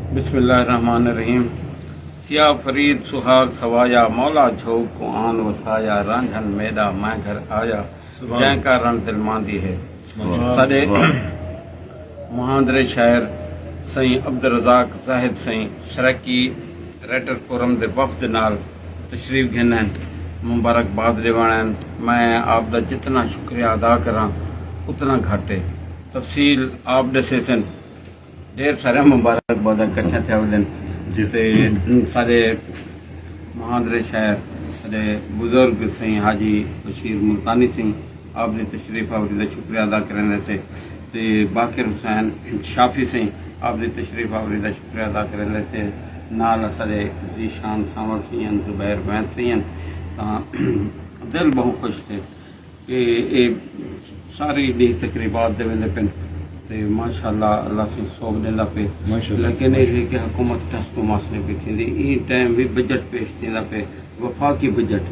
बिस्मिल्लाहिर्रहमानिर्रहीम। क्या फरीद सुहाग सवाया, मौला झोंक को आन वसाया, रांझन मेरा मैं घर आया, जैका रण दिल मांदी है। साडे मुहांदरे शायर सई अब्दुल रज़ाक ज़ाहिद सई सराकी राइटर फोरम दे वफद नाल तशरीफ घेना मुबारकबाद देवान। मैं आपका जितना शुक्रिया अदा करा उतना घट है। तफसील आप दसे सन, ढेर सारे मुबारकबाद इकट्ठे थे दिन जिते सारे मुहांदरे शायर सारे बुजुर्ग सही हाजी बशीर मुल्तानी सिंह आपकी तशरीफ आवरी का शुक्रिया अदा करने से ते बाकिर हुसैन शाफी सिंह आपकी तशरीफ आवरी का शुक्रिया अदा करने से नाल सारे जीशान सावल सिंह जुबैर वैद सिंह दिल बहुत खुश थे कि ये सारी डी तकरीबात दे वेंदे पिन ते माशाअल्लाह अल्लाह से सोग देंदा पे। लेकिन ये कि हुकूमत टस मसले भी थी ई टाइम भी बजट पेश थींदा पे वफाकी बजट,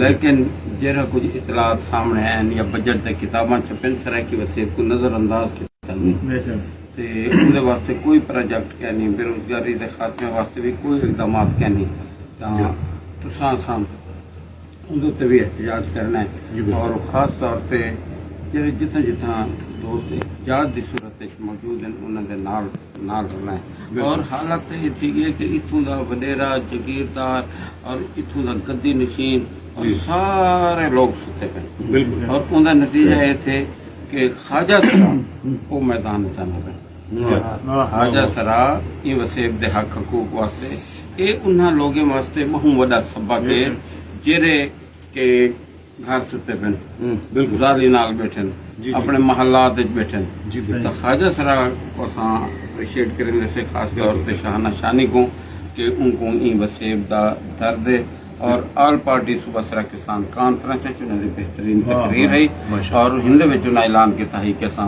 लेकिन जरा कुछ इतलात सामने आन या बजट दी किताबां छपन सराकी वसीयत को नजरअंदाज किया ते उहदे वास्ते कोई प्रोजेक्ट क्या नहीं, बेरोजगारी के खात्मे वास्ते भी कोई इकदाम क्या नहीं। तुसां सां उहदे ते भी एहतजाज करना है और खास तौर पर जेरे जितना जितना दोस्त एहतजाज की सूरत मौजूद हैं उन्होंने नाल रहना है। और हालत ये थी है कि इतों का वडेरा जगीरदार और इतों का गद्दी नशीन और सारे लोग सुते पे और उनका नतीजा ये थे कि ख्वाजा सरा वो मैदान जाना पे। ख्वाजा सरा ये वसेब दे हक हकूक वास्ते ये उन्होंने लोगों वास्ते बहु वड़ा सबक है जेरे के घर सुते पे गुजारी नाल बैठन अपने महलात बैठन। तो ख्वाजा सरा को अप्रिशिएट करने से खास तौर पर शाहना शानी को कि उनको ई वसेब दा दर्द है और ऑल पार्टी सूबा सराकिस्तान कॉन्फ्रेंस उन्होंने बेहतरीन तकरीर है और हिंद में चुना ऐलान किया है कि असा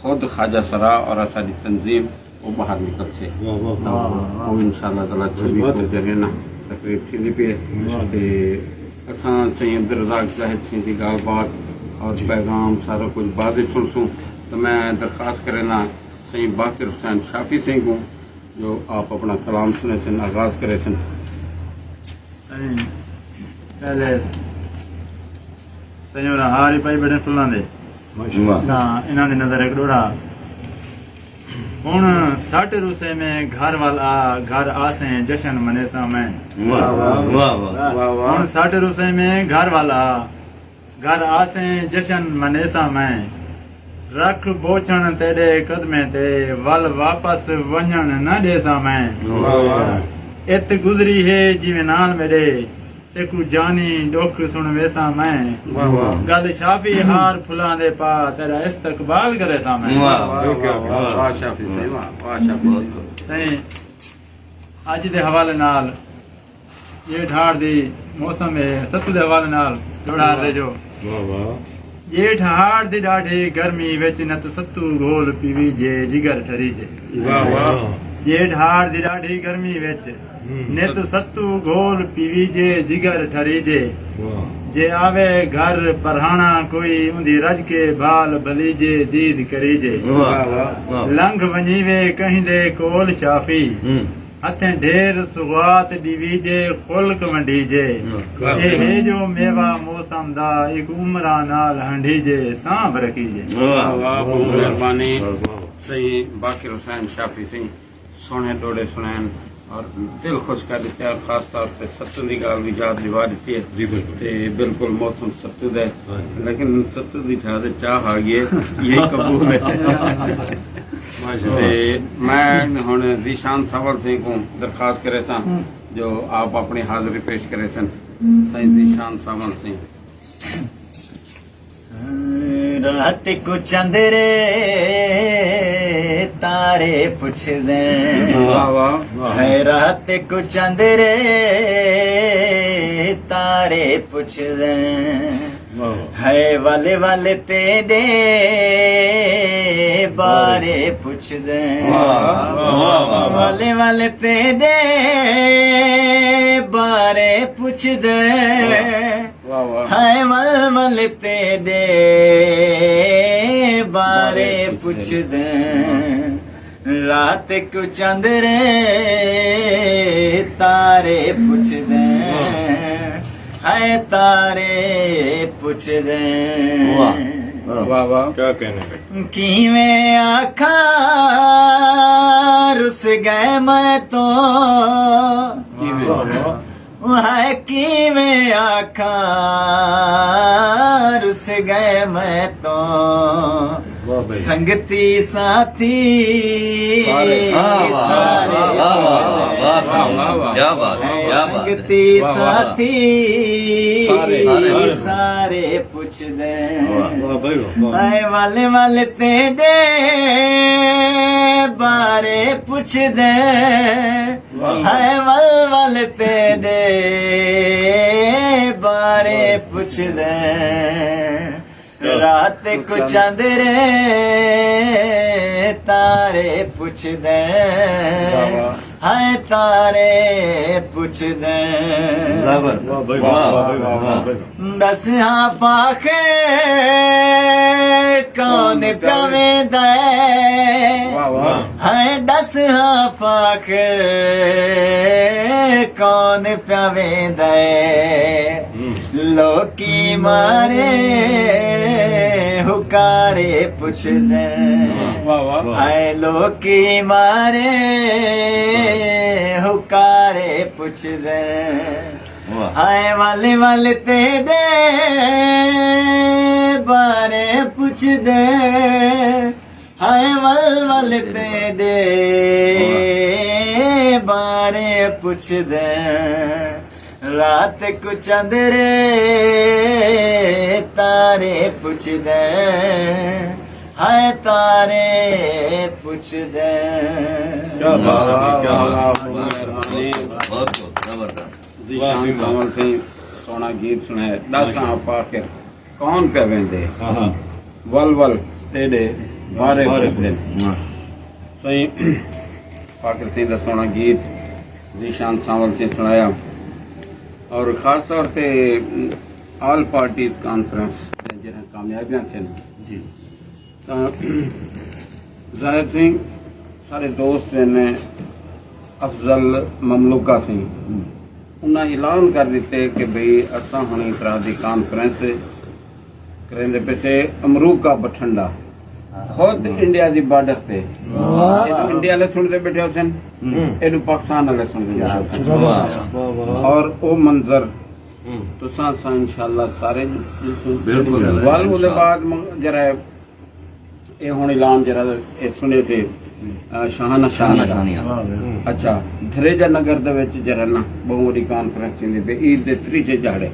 खुद ख्वाजा सरा और असारी तंजीम वो बाहर निकल से वो इंशाअल्लाह ताला 26 को जरेना तकरीर थी पे असां सही अब्दुल रज़ाक ज़ाहिद सिंह की गाल बात और पैगाम सारा कुछ बाद सुन तो मैं दरख्वास्त करना सही बाकिर हुसैन शाफी सिंह को जो आप अपना कलाम सुने सन आगाज करे सन। सही पहले सही हारी पाई बैठे फुल्लां दे इन्हां दी नजर एक डोड़ा हुण 60 रुसे में घर वाला घर आसे जश्न मने सा मैं हुण 60 रुसे में घर वाला घर आसे जश्न मने सा मैं रख बोचण तेरे कदमे ते वल वापस वञण न देसा मैं इत गुजरी है जिवें नाल मेरे तेकू जानी दुख सुन वैसा मैं गल शाफी हार फुलां दे पा तेरा इस्तकबाल करे सा मैं। सही अज दे हवाले नाल ये ठाड़ दी मौसम है सत्तू दे हवाले नाल जोड़ा दे जो ये ठाड़ दी डाढ़ी गर्मी विच नत सत्तू घोल पीवी जे जिगर ठरी जे ये ठाड़ दी डाढ़ी गर्मी विच नित सत्तू घोल पीवी जे जिगर ठरी जे आवे घर परहाना कोई उंदी रज के बाल बली जे दीद करी जे लंघ वञीवे कहीं दे कोल शाफी हथे ढेर सुगात दीवी जे खुल्क वंडी जे ए जो मेवा मौसम दा एक उमरा नाल हंडी जे सांभ रखी जे। मेहरबानी सही बाकिर हुसैन शाफी सिंह सोने डोड़े सुनैन और दिल खुश कर देते और खास तौर पर सत्तू की गाल भी याद दिवा दी है। बिल्कुल मौसम सत्तू दे लेकिन सत्तू की ठा चाह आ गई यही कबूल है। मैं हुण जीशान सावल सिंह को दरखास्त करे था जो आप अपनी हाजिरी पेश करे सन। सही जीशान सावल सिंह। रात को चंदरे तारे पुछ दे है रात को चंदरे तारे पुछ दे है वाले वाले तेरे बारे पुछ दे वाले वाले तेरे बारे पुछ दे है मल मल तेरे बारे पुछ दे रात को चंदरे तारे पुछदे है तारे पुछदे वाह वाह क्या कहने किवें आखा रुस गए मैं तो है किवें आखा रुस गए मैं तो संगती साथी सारे क्या बात संगती साथी सारे पुछ दे आए वाले वाले ते दे बारे पुछ दे आए वाले ते दे बारे पुछ दे रात को चंदरे तारे पुछ दे हाय तारे पुछ दे दस हाँ पाखे कौन प्यावे दे हाय दस हाँ पाखे कौन प्यावे दे लोकी मारे हुकारे पुछ दे हाय लोकी मारे हुकारे पुछ दे हाय वाले वाले ते दे बारे पुछ दे हाय वाले ते दे बारे पुछ दे रात को चंदरे तारे पुछ दे हाय तारे पुछ दे क्या बात जीशान सावल सिंह सोना गीत सुनाए दस पाके कौन पे वेंदे वल वल तेरे बारे पुछदे सही पाके सिंह दा सोना गीत जीशान सावल सिंह सुनाया और खास तौर पे ऑल पार्टीज कॉन्फ्रेंस जिन्हें कामयाबियां थे जी जाहिर सिंह सारे दोस्त ने अफजल ममलूका सिंह उन्हें ऐलान कर दिते कि भाई असा हुण इस तरह की कॉन्फ्रेंस करेंदे पे अमरूका बठंडा खुद इंडिया की बॉर्डर से इंडिया वाले सुनते बैठे हुए एडू पाकिस्तान वाले सुनते और वो मंजर तो सा इंशाल्लाह सारे वाल ਉਹਦੇ बाद जरा ये हुण ऐलान जरा सुने थे शाहना अच्छा धरेजा नगर दे विच जरा ना बहुत बड़ी कॉन्फ्रेंस थी पे ईद दे त्रीजे झाड़े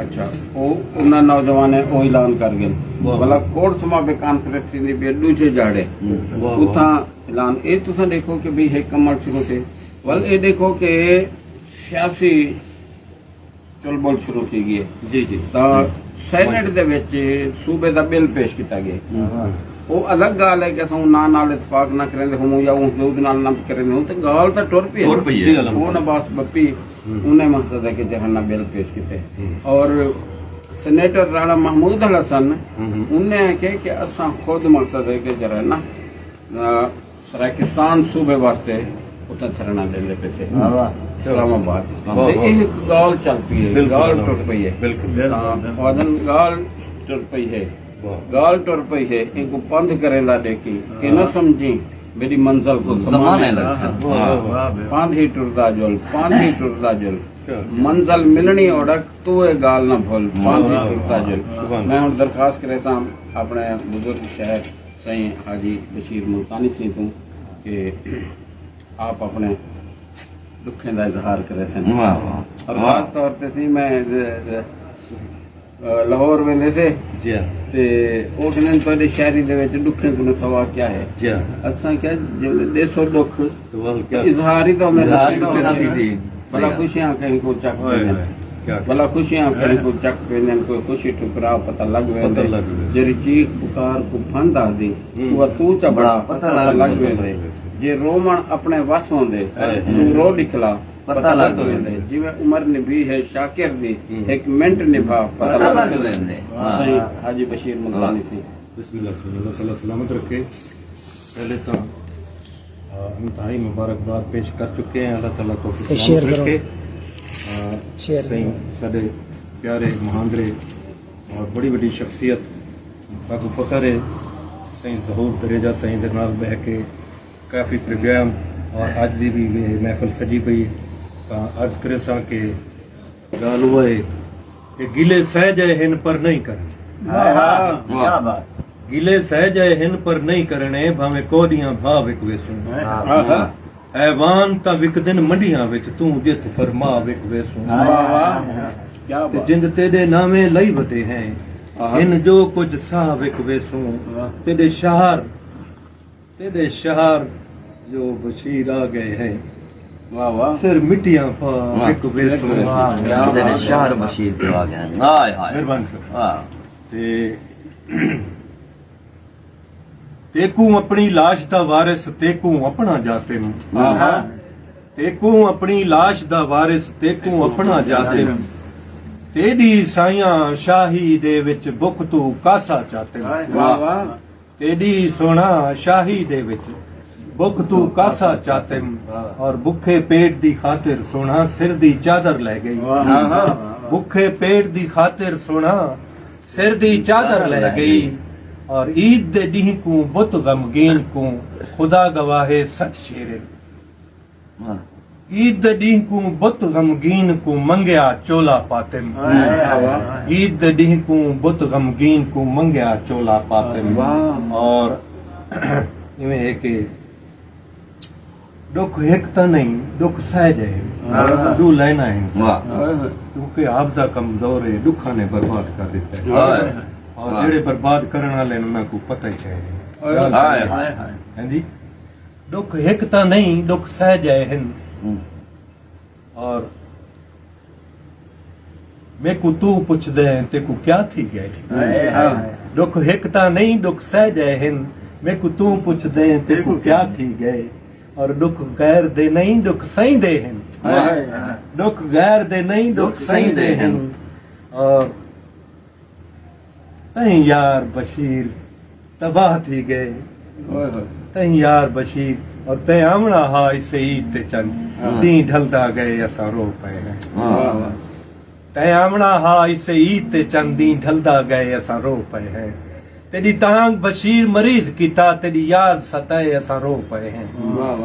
अच्छा वो उन्हें नौजवान ने वो ऐलान कर गए भला कोट समा पे कॉन्फ्रेंस थी पे दूजे झाड़े उथा ऐलान ये तुसा देखो कि भाई एक कमल शुरू थे वल ये देखो कि सियासी चुलबुल शुरू थी गई जी जी तो सैनेट दे विच सूबे दा बिल पेश किया गया वो अलग गाल है कि असं ना नाल इतफाक ना करेंदे हूं या उस नाल ना करेंदे हूं ते गाल तो टुर पई है वो नबास बप्पी उन्हें मकसद है कि जहां बिल पेश किते और सेनेटर राणा महमूद हसन उन्हें कहे कि असा खुद मकसद है कि जरा ना सराकिस्तान सूबे वास्ते उतना धरना देंदे पैसे इस्लामाबाद एक गाल चल पई है गाल टुर पई है बिल्कुल गाल टुर पई है गाल टुर पई है इनको पंध करेंदा देखी कि न समझी मेरी मंजिल को समाने पांध ही टुरदा जुल मंजिल मिलनी ओडक तू ये गाल न भूल पांध ही टुरदा जुल मैं हुण दरखास्त करे ता अपने बुजुर्ग शहर सही हाजी बशीर मुल्तानी सिंह तू कि आप अपने दुखें का इजहार करे सन और खास तौर पे सी मैं लाहौर वेंदे से ते ਉਹ ਕਹਿੰਦੇ ਤੁਹਾਡੇ ਸ਼ਹਿਰੀ ਦੇ ਵਿੱਚ ਦੁੱਖਾਂ ਕੋਲ ਸਵਾ ਕੀ ਹੈ ਜੀ ਅਸਾਂ ਕਿਹਾ ਜਿਵੇਂ ਦੇਸੋ ਦੁੱਖ ਇਜ਼ਹਾਰ ਹੀ ਤਾਂ ਮੇਰਾ ਸੀ ਬੜਾ ਖੁਸ਼ੀਆਂ ਕਹੀਂ ਕੋ ਚੱਕ ਬੜਾ ਖੁਸ਼ੀਆਂ ਕਹੀਂ ਕੋ ਚੱਕ ਪੈਂਦੇ ਕੋਈ ਖੁਸ਼ੀ ਟੁਕਰਾ ਪਤਾ ਲੱਗ ਵੇਂਦੇ ਜਿਹੜੀ ਚੀਖ ਪੁਕਾਰ ਕੋ ਫੰਦਾ ਦੀ ਉਹ ਤੂੰ ਚ ਬੜਾ ਪਤਾ ਲੱਗ ਵੇਂਦੇ ਜੇ ਰੋਮਨ ਆਪਣੇ ਵਸ ਹੁੰਦੇ ਤੂੰ ਰੋ ਨਿਕਲਾ पता लग वेंदे जिवें उमर निभी है शाकिर दी एक मिनट निभा पता लग वेंदे सही हाजी बशीर मुल्तानी सी बिस्मिल्लाह अल्लाह ताला सलामत रखे पहले तो इंतहाई मुबारकबाद पेश कर चुके हैं। अल्लाह ताला तो शेयर करो। शेयर सही साडे प्यारे महांदरे और बड़ी बड़ी शख्सियत साकू फखर है सही जहूर दरेजा सही दे नाल बह के काफ़ी प्रोग्राम और अज दी भी महफिल सजी पई तां अर्ज करे सा कि गाल हुआ है कि गिले सह जाए हिन पर नहीं करने, क्या बात गिले सह जाए हिन पर नहीं करने भावें कोडियां भाव विक वेसू हैवान तां विक दिन मंडियां विच तू जित फरमा विक वेसू क्या ते बात जिंद तेरे नामे लई वते हैं हिन जो कुछ साह विक वेसू तेरे शहर जो बशीर आ गए हैं वाह वाह सिर मिट्टियां पा विक वेसू तेरे शहर बशीर पे आ गया हाय हाय मेहरबानी सर वाह ते तेकू अपनी लाश दा वारिस तेकू अपना जाते तेकू अपनी लाश दा वारिस तेकू अपना जाते तेरी साइयां शाही दे विच बुख तू कासा चाहते वाह वाह तेरी सोना शाही दे विच बुख तू कासा चाहते और भुखे पेट दी खातिर सोना सिर दी चादर ले गई भुखे पेट दी खातिर सोना सिर दी चादर ले गई और ईद दे डीह को बुत गमगीन को खुदा गवाहे सच शेरे ईद दे डीह को बुत गमगीन को मंगया चोला पातिम ईद दे डीह को बुत गमगीन को मंगया चोला पातिम और इवें है कि दुख एक तो नहीं दुख सहज है दू लेना है क्योंकि हाफजा कमजोर है दुखा ने बर्बाद कर देता है और जेड़े बर्बाद करने वाले उन्हें को पता ही है हैं जी दुख एक तो नहीं दुख सहज है और मैं को तू पुछ दे ते को क्या थी गए दुख एक तो नहीं दुख सहज है मैं को तू पुछ दे ते को क्या थी गए और दुख गैर दे नहीं दुख सही दे हैं दुख गैर दे नहीं दुख सही दे हैं और तहीं यार बशीर तबाह थी गए तहीं यार बशीर और तय आमना हा इसे ईद ते चंद दी ढलदा गए असा रो पे हैं तय आमना हा इसे ईद ते चंद दी ढलदा गए असा रो पे हैं तेरी तांग बशीर मरीज कीता तेरी याद सताए असा रो पे हैं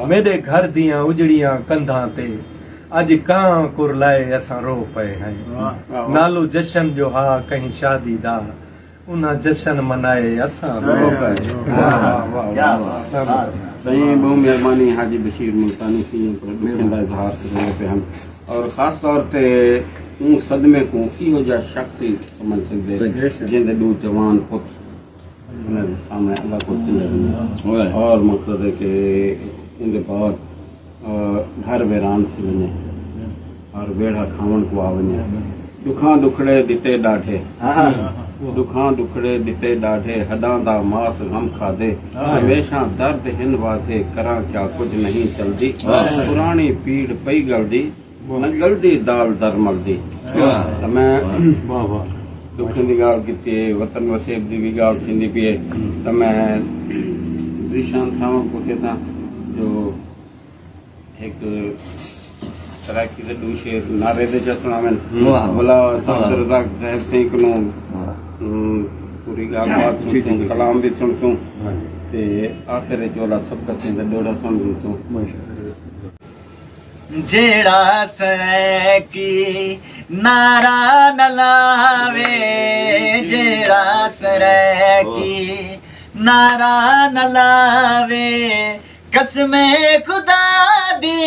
मेरे घर दियां उजड़ियां कंधा ते अज कां कुरलाए असा रो पे हैं नालो जशन जो हा कहीं शादी दा उन्हें जश्न मनाए असा रो पे क्या बात सही बहुत मेहरबानी हाजी बशीर मुल्तानी सी पर दुखन का इजहार करने पे हम और खास तौर पे उन सदमे को इहो जा शख्स ही समझ सकते जिंदे दो जवान पुत सामने अल्लाह को और मकसद है कि उनके बाद घर वीरान थी वञे और बेड़ा खावण को आ वञे दुखां दुखड़े दिते ॾाढे दुखां दुखड़े दिते ॾाढे हॾां दा मास गम खाधे हमेशा दर्द हिन वाथे करां क्या कुछ नहीं चलदी पुरानी पीड़ पई गलदी न गलदी दाल दर मलदी तो मैं दुखन की गाल की वतन वसेब की भी गाल थी पी तो मैं दिशान सावण को कहता जो एक तराकी दे दो शेर नारे दे चसना में बोला साहब रज़ाक साहब सिंह को पूरी गाल बात सुनसूं कलाम भी सुनसूं ते आखिर चोला सब कथे दे डोड़ा सुनसूं जेड़ा सै की नारा न लावे जेड़ा सरै की नारा न लावे कसमे खुदा दी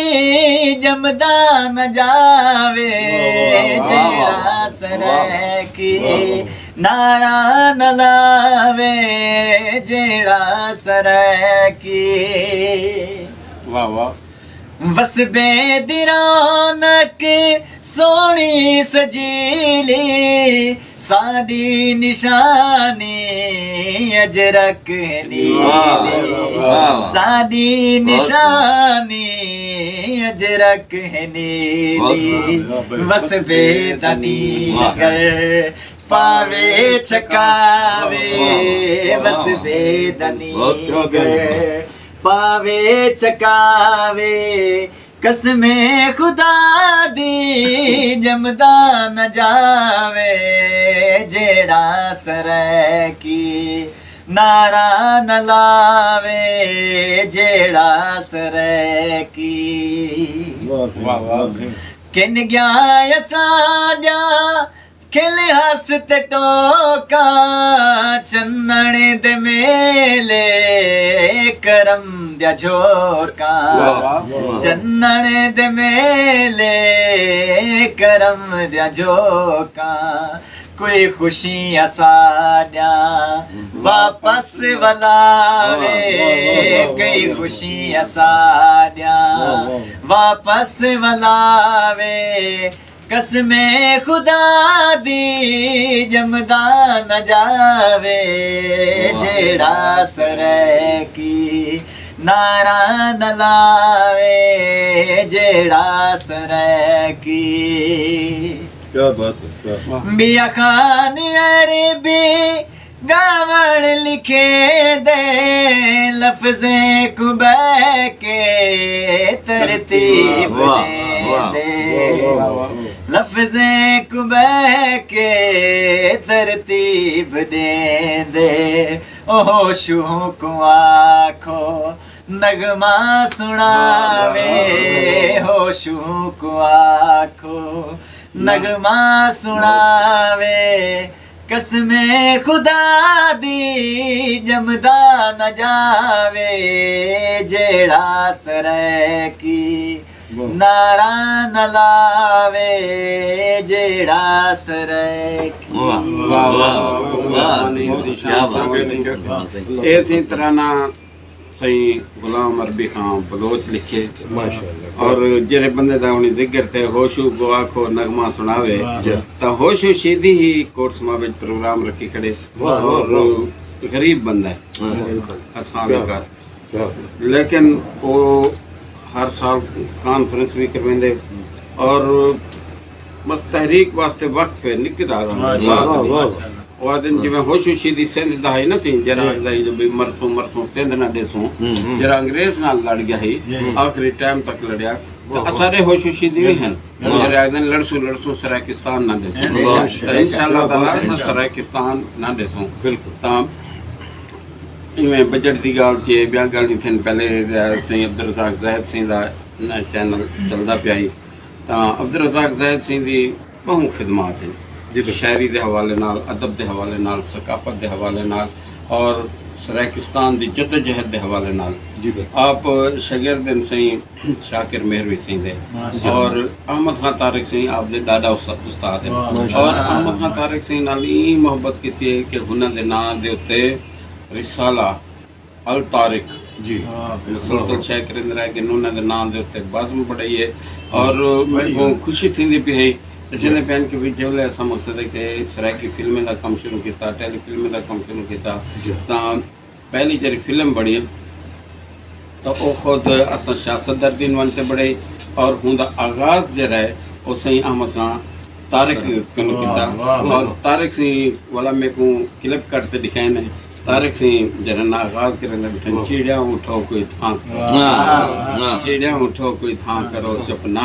जमदा न जावे जेड़ा सरै की नारा न लावे जेड़ा सरै की वाह वाह वसबे दी रौनक सोनी सजीली साडी निशानी अजरक नीली साडी निशानी अजरक नीली वसबे दनी कर पावे चकावे वसबे दनी कर पावे चकावे कसमे खुदा दी जमदा न जावे जेड़ा सरैकी नारा न लावे जेड़ा सरैकी किन गया असांजा खिल हस ते टोका चन्नण दे मेले करम दिया झोका चन्नण दे मेले करम दिया झोका कोई खुशी असांजा वापस वलावे कई खुशी असांजा वापस वलावे कसमे खुदा दी जमदा न जावे जेड़ा सरैकी नारा न लावे जेड़ा सरैकी क्या बात है, क्या मियां खान अरबी गावण लिखे दे लफ्ज़े को बहके तरतीब दे लफ्ज़े को बहके तरतीब दे ओह शूह को आखो नगमा सुनावे हो शूह को आखो नगमा सुनावे कसमे खुदा दी जमदा न जावे जेड़ा सरैकी नारा न लावे जेड़ा सरैकी इसी तरह ना सही गुलाम अरबी खां बलोच लिखे माशाअल्लाह। और जेरे बंदे दा उन्हें जिक्र थे होशू को आखो नगमा सुनावे तो होशू सीधी ही कोर्ट समा विच प्रोग्राम रखी खड़े और गरीब बंदा है असामी का लेकिन वो हर साल कॉन्फ्रेंस भी करवेंदे और बस तहरीक वास्ते वक्त पे निकल आ रहा और दिन जिवें होशू सीधी सिंध दा है ना सी जरा जो भी मरसों सिंध ना देसों जरा अंग्रेज नाल लड़ गया ही आखिरी टाइम तक लड़या तो असारे होशू सीधी भी हैं जरा दिन लड़सू सराकिस्तान ना देसों इंशाअल्लाह ताला सराकिस्तान ना देसों बिल्कुल ता इवें बजट दी गाल चे ब्याह गाल दी थिन पहले सही अब्दुल रज़ाक ज़ाहिद सिंह दा चैनल चलदा पिया ही ता अब्दुल रज़ाक ज़ाहिद सिंह दी बहु खिदमात हैं शायरी के हवाले नाल अदब के हवाले नाल सकाफत के हवाले नाल और सराकिस्तान की जदोजहद के हवाले नाल आप शागिर्द सही शाकिर मेहरवी सिंह दे और अहमद खान तारिक सिंह आप दे दादा उस्ताद है और अहमद खान तारिक सिंह नाल ई मोहब्बत की कि हुनर दे नाम दे उत्ते रिसाला अल तारिक जी मुसलसल शेख करिंदा है कि उन्होंने दे नाम दे उत्ते बज़्म पढ़ाई है और मेरे को खुशी थी पी है जिन्हें पहन के भी जो ऐसा मकसद है कि सराकी फिल्में का काम शुरू किया टेली फिल्में का काम शुरू किया तो पहली जरी फिल्म बड़ी तो वो खुद असा शासदरदीन वन से बड़े और उनका आगाज जरा है वो सही अहमद खान तारिक कनु किया और तारिक सिंह वाला मेरे को क्लिप करते दिखाए ने तारिक सिंह जरा ना आगाज करेंगे बिठन चिड़िया उठो कोई थां चिड़िया उठो कोई थां करो चुप ना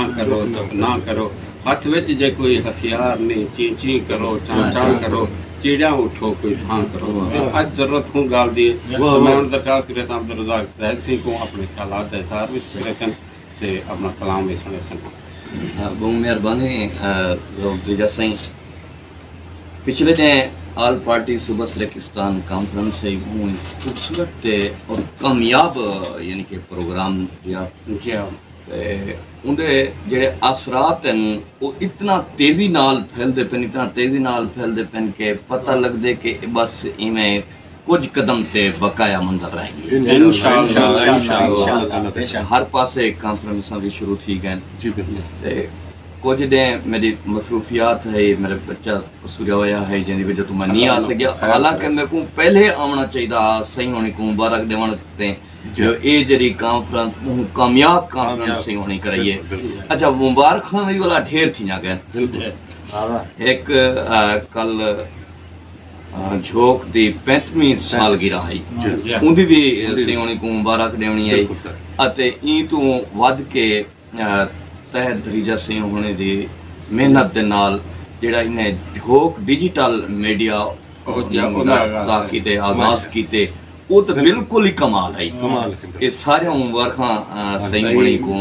करो हाथ विच जे कोई हथियार नहीं ची ची करो चां चां करो चिड़िया उठो कोई थां करो आज जरूरत हूँ गाल दी मैं उन दरखास्त करे अब्दुल रज़ाक ज़ाहिद सिंह को अपने ख्यालात दे सार विच सुनेसन ते अपना कलाम भी सुनेसन बहुत मेहरबानी रज़ा सिंह पिछले ने ऑल पार्टी सूबा सराकिस्तान कॉन्फ्रेंस से खूबसूरत और कामयाब यानी कि प्रोग्राम दिया उनके जेड़े असरात हैं वो इतना तेज़ी नाल फैलते पेन के पता लगदे कि बस इवें कुछ कदम ते बकाया मंजर रह गई इंशाअल्लाह हर पासे कॉन्फ्रेंसां भी शुरू थी गए जी बिल्कुल कुछ दे मेरी मसरूफियात है मेरे बच्चा कसूरिया होया है जिंदी वजह तो मैं नहीं आ सकिया हालांकि मेरे को पहले आना चाहिए सही होने को मुबारक देवण ते जो ये जरी कॉन्फ्रेंस कामयाब कॉन्फ्रेंस सही होनी कराइए अच्छा मुबारक खान वाला ढेर थी ना गए एक कल झोक दी 35ਵੀਂ ਸਾਲਗਿਰਾ ਹੈ ਉਹਦੀ ਵੀ ਅਸੀਂ ਹੋਣੀ ਕੋ ਮੁਬਾਰਕ ਦੇਣੀ ਹੈ ਅਤੇ ਇਹ ਤੋਂ ਵੱਧ ਕੇ ਤਹਿ ਦਰੀਜਾ ਸਿੰਘ ਹੋਣੇ ਦੀ ਮਿਹਨਤ ਦੇ ਨਾਲ ਜਿਹੜਾ ਇਹਨੇ ਝੋਕ ਡਿਜੀਟਲ ਮੀਡੀਆ ਦਾ ਕੀਤੇ ਆਗਾਜ਼ ਕੀਤੇ ਉਹ ਤਾਂ ਬਿਲਕੁਲ ਹੀ ਕਮਾਲ ਹੈ ਇਹ ਸਾਰੇ ਮੁਬਾਰਕਾਂ ਸਹੀ ਹੋਣੀ ਕੋ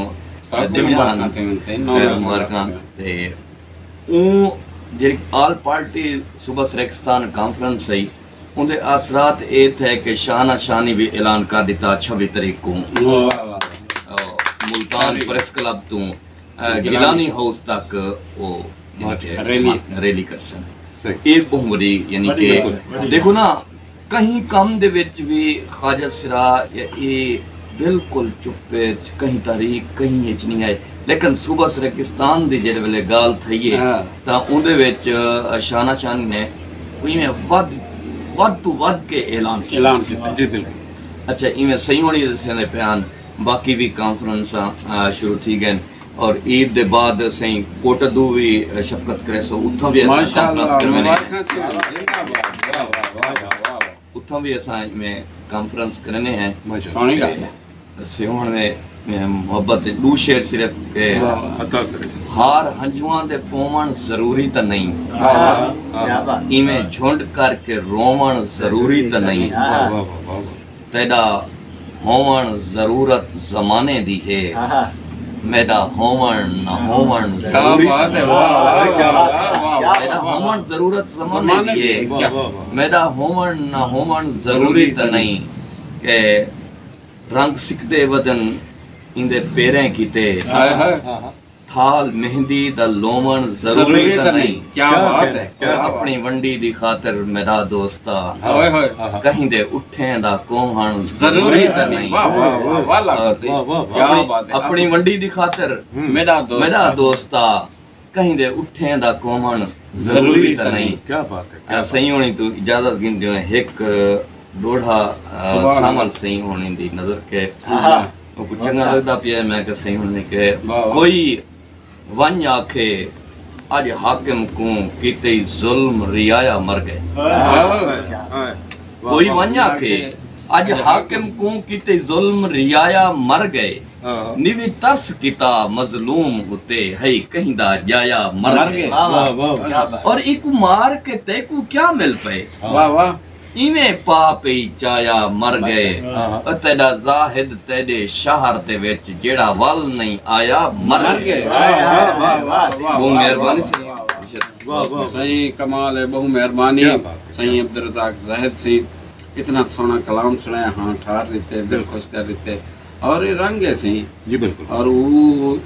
ਮੁਬਾਰਕਾਂ ਤੇ ਉਹ ਜਿਹੜੀ ਆਲ ਪਾਰਟੀ ਸੂਬਾ ਸਰਕਿਸਤਾਨ ਕਾਨਫਰੰਸ है उनके असरात ये थे कि शाना शानी भी ऐलान कर दिता 26 तारीख को मुल्तान प्रेस क्लब तो गिलानी हाउस तक वो रैली कर सन ये बहुत बड़ी यानी कि देखो ना कहीं कम दे विच भी ख्वाजा सिरा ये बिल्कुल चुप्पे कहीं तारीख कहीं हिच नहीं आए लेकिन सूबा सरकिस्तान की जिस वेले गाल थी है तो उहदे विच शाना शानी ने इवें वध तो वध के ऐलान किया जी बिल्कुल अच्छा इवें सही होनी दस्से दे बयान बाकी भी कॉन्फ्रेंस शुरू थी गए और ईद दे बाद सही कोटदू भी शफकत करे सो उथा भी उथा भी असां में कॉन्फ्रेंस करने हैं सिहोण में मोहब्बत दू शेर सिर्फ के हार हंजुआं दे पोवण जरूरी तो नहीं इवें झुंड करके रोवण जरूरी तो नहीं तेरा होवण जरूरत जमाने दी है मेरा होवण न होवण जरूरी मेरा होवण जरूरत जमाने दी है मेरा होवण न होवण जरूरी तो नहीं के रंग सिकदे वदन इंदे पैरें कीते थाल मेहंदी दा लोमन जरूरी तो नहीं क्या बात है अपनी वंडी दी खातिर मेरा दोस्ता कहीं दे उठे दा कोहण जरूरी तो नहीं अपनी वंडी दी खातिर मेरा दोस्ता कहीं दे उठे दा कोहण जरूरी तो नहीं क्या बात है सही होनी तो इजाजत गिनते हैं एक डोढ़ा शामिल सही होने दी नजर के वो कुछ चंगा लगता पिया मैं के सही होने के कोई वन आखे आज हाकिम को कीते जुल्म रियाया मर गए कोई वन आखे आज हाकिम को कीते जुल्म रियाया मर गए निवी तरस किता मजलूम उते है कहीं दा जाया मर गए और एक मार के ते को क्या मिल पे इवें पाप ही चाया मर गए तेरा जाहिद तेरे शहर दे विच जेड़ा वल नहीं आया मर गए बहुत मेहरबानी सही कमाल है बहुत मेहरबानी सही अब्दुल रज़ाक जाहिद सिंह इतना सोना कलाम सुनाया हाँ ठार देते दिल खुश कर देते और ये रंग है सही जी बिल्कुल और वो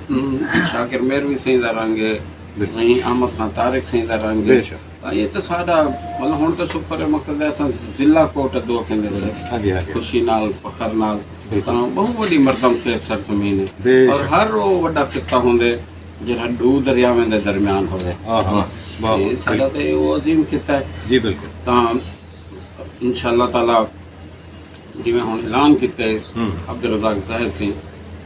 शाकिर मेहरवी सिंह दा रंग है सही अहमद खान तारिक सिंह दा रंग है ये तो साडा मतलब हुण तो शुक्र है मकसद है असां जिला कोट दो कहंदे सी खुशी नाल फखर नाल बहुत बड़ी मरदम के सरजमीन है और हर वो बड़ा किता होंदे जेड़ा दो दरियावां दे दरमियान होवे ये साडा ते वो अजीम किता है जी बिल्कुल तां इंशाअल्लाह ताला जिवें हुण ऐलान कीते अब्दुल रज़ाक जाहिद सिंह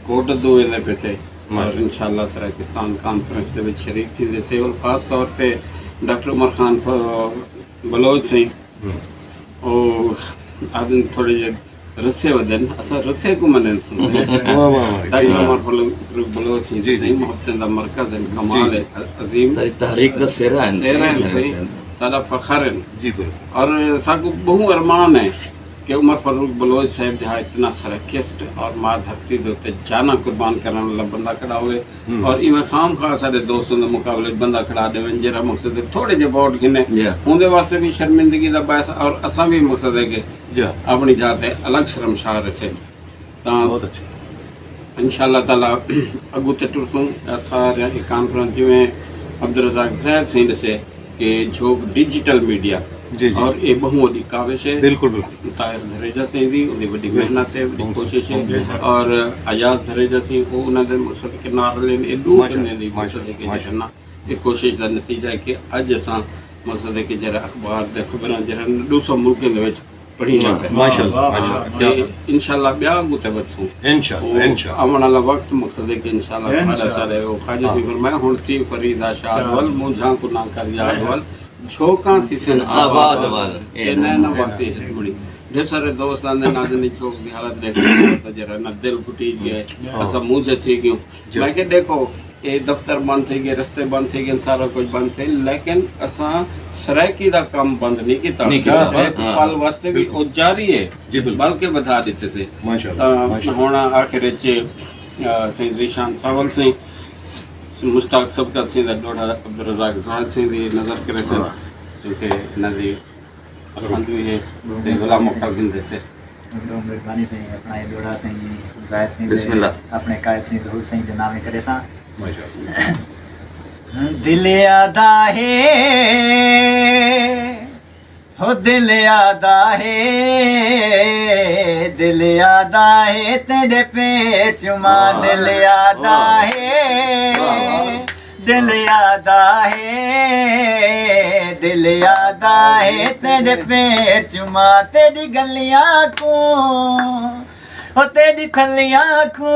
कोट दो इहदे पिछे और इंशाअल्लाह सरकिस्तान कॉन्फ्रेंस दे विच शरीक थींदे से और खास तौर पे डॉक्टर उमर खान बलोच सिंह और आदमी थोड़े जे रस्से वदन असां रस्से को मने डॉक्टर उमर बलोच सिंह जी सही मोहब्बत दा मरकज है कमाल है अजीम सारी तहरीक दा सेरा है सारा फखर है जी बिल्कुल और साको बहु अरमान है कि उमर फारूक बलोच साहब जहाँ इतना सरकिस्ट और माँ धरती दे जाना कुर्बान करने वाला बंदा खड़ा हुए और इवें खाम खा सारे दोस्तों के मुकाबले बंदा खड़ा दे जरा मकसद है थोड़े जे वोट गिने उनके वास्ते भी शर्मिंदगी का बायस और असा भी मकसद है कि अपनी जात अलग शर्मशार से बहुत अच्छा इंशाअल्लाह ताला अगू ते टुरसूं सारे कॉन्फ्रेंस जिवें अब्दुल रज़ाक जाहिद सिंह दसे कि झोक डिजिटल मीडिया जी और ये बहुत बड़ी काविश है बिल्कुल बिल्कुल ताहिर धरेजा सिंह दी उनकी बड़ी मेहनत है बड़ी कोशिश है और अयाज धरेजा सिंह को उन्होंने मकसद के नार लेने ये दो बंदे दी मकसद है कि जरना ये कोशिश का नतीजा है कि अज असां मकसद है कि जरा अखबार दे खबरां जरा 200 मुल्कें दे विच पढ़ी ना पे माशाअल्लाह इंशाअल्लाह ब्याह गुते बचूं इंशाअल्लाह आने वाला वक्त मकसद है कि इंशाअल्लाह हमारा सारे वो ख्वाजा सिंह फरमाया हुन ती फरीदा शाहवल मुझा को ना कर यादवल छोका थी सन आबाद वाल ये नैना वासी हिस्टोरी जे सारे दोस्तान ने नाज़नी छोक की हालत देखो तो जरा न दिल टूटी गए असा मुझे थी क्यों मैं के देखो ये दफ्तर बंद थी गए रस्ते बंद थी गए सारा कुछ बंद थे लेकिन असा सरायकी दा काम बंद नहीं किया पल वास्ते भी वो जारी है बल्कि बता देते से माशाल्लाह होना आखिर चे सही ज़ीशान सावल से मुश्ताक सबका सिंह डोडा अब्दुल रज़ाक ज़ाहिद सिंह दी नजर करे से क्योंकि नदी पसंद हुई है ते गुलाम मुख्तार जिंदे से दो मेहरबानी से अपना ये डोडा से ज़ाहिद सिंह बिस्मिल्लाह अपने कायद सिंह ज़हूर सिंह के नामे करे सा दिल आदा है हो दिल आदा है तेरे पे चुमा दिल आदा है दिल आदा है तेरे पे चुमा तेरी गलियां को हो तेरी थलियां को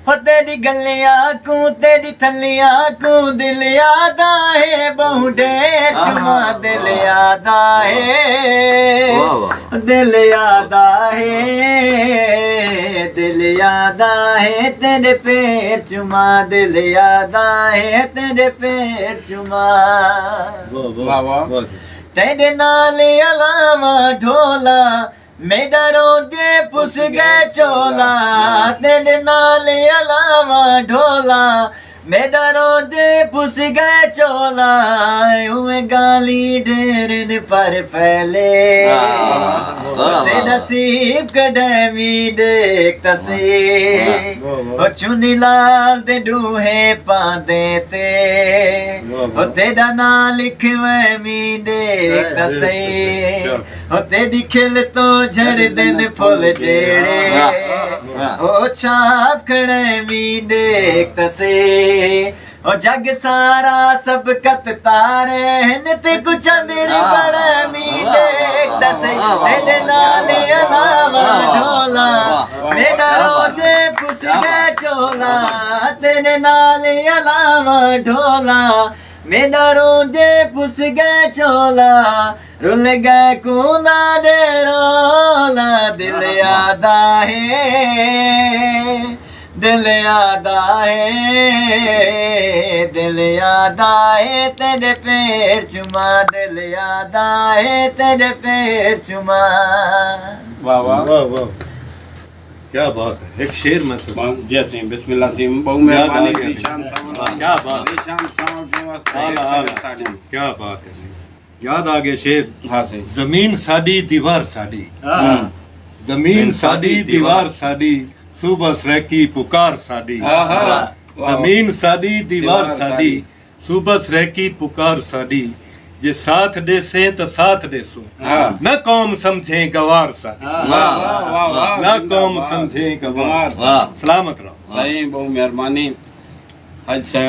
हो तेरी गलियां को तेरी थलियां को दिल आदा है बहुडे चुमा दिल आदा है दिल आदा है तेरे पैर चुमा दिल आदा है तेरे पैर चुमा वाह वाह तेरे नाल अलावा ढोला मेरा रोंदे पुस गए चोला तेरे नाल अलावा ढोला मेरा रोंदे पुस गए चोला उए गाली ढेर पर फैले ते नसीब कदमी देख तसे ओ चुनी लाल दे डूहे पांदे ते ओ तेरा ना लिख मैं मी देख तसे ओ तेरी खिल तो झड़ दिन फुल जेड़े ओ छाप खड़े मी देख तसे ओ जग सारा सब कत तारे हन ते कुछ अंदर बड़े मी देख तसे तेरे नाल अलावा ढोला मेरा रोदे पुस गए चोला तेरे नाल अलावा ढोला मेरा रोदे पुस गए चोला रुल गए कूना दे रोला दिल आदा है दिल आदा है तेरे पैर चुमा दिल आदा है तेरे पैर चुमा वाह वाह वाह वाह क्या बात है एक शेर में सुना जैसे बिस्मिल्लाह से बहु मेहरबानी की शान सावन क्या बात है शान सावन से आला, आला। वास्ते क्या बात है याद आ गया शेर हां से जमीन साडी दीवार साडी जमीन साडी दीवार साडी सुबह सरेकी पुकार साडी जमीन साडी दीवार साडी सुबह सरेकी पुकार साडी जे साथ दे से तो साथ दे सो न कौम समझे गवार साडी वाह वाह वाह न कौम समझे गवार वाह सलामत रहो सही बहु मेहरबानी हज साहब